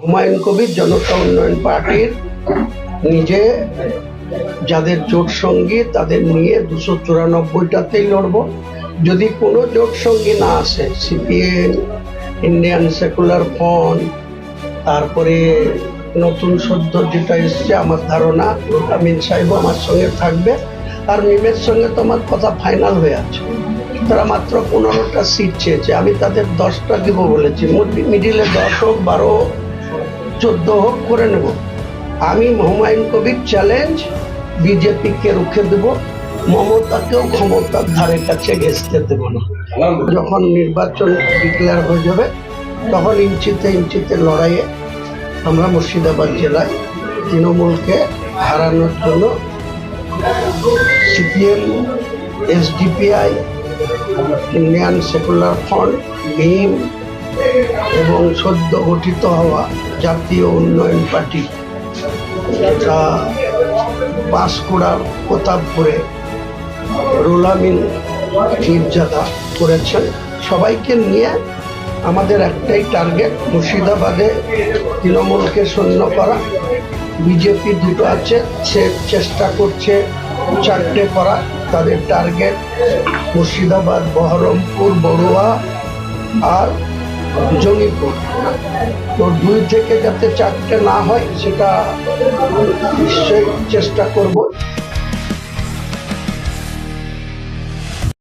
হুমায়ুন কবির জনতা উন্নয়ন পার্টির নিজে যাদের জোট সঙ্গী তাদের নিয়ে 294টাতেই লড়বো। যদি কোনো জোট সঙ্গী না আসে, সিপিএম, ইন্ডিয়ান সেকুলার ফ্রন্ট, তারপরে নতুন সদ্য যেটা এসছে আমার ধারণা আমিন সাহেব আমার সঙ্গে থাকবে। আর মিমের সঙ্গে তো আমার কথা ফাইনাল হয়ে আছে। তারা মাত্র 15টা সিট চেয়েছে, আমি তাদের 10টা দিব বলেছি। মিডিলে 10 হোক, 12 হোক, 14 হোক করে নেব। আমি হুমায়ুন কবির চ্যালেঞ্জ, বিজেপিকে রুখে দেব, মমতাকেও ক্ষমতার ধারে কাছে ঘেঁষতে দেব না। যখন নির্বাচন ডিক্লেয়ার হয়ে যাবে তখন ইঞ্চিতে ইঞ্চিতে লড়াইয়ে আমরা মুর্শিদাবাদ জেলায় তৃণমূলকে হারানোর জন্য CPM, SDPI, Indian secular front, Bhim এবং সদ্য গঠিত হওয়া জাতীয় উন্নয়ন পার্টি, পাঁশকুড়ার প্রতাপপুরে রুহুল আমিন মির্জাদা করেছেন, সবাইকে নিয়ে আমাদের একটাই টার্গেট, মুর্শিদাবাদে তৃণমূলকে শূন্য করা। বিজেপি দুটো আছে, সে চেষ্টা করছে 4টে করা। তাদের টার্গেট মুর্শিদাবাদ, বহরমপুর, বড়ুয়া আর জঙ্গিপুর। তো 2 থেকে যাতে 4টে না হয় সেটা নিশ্চয়ই চেষ্টা করব।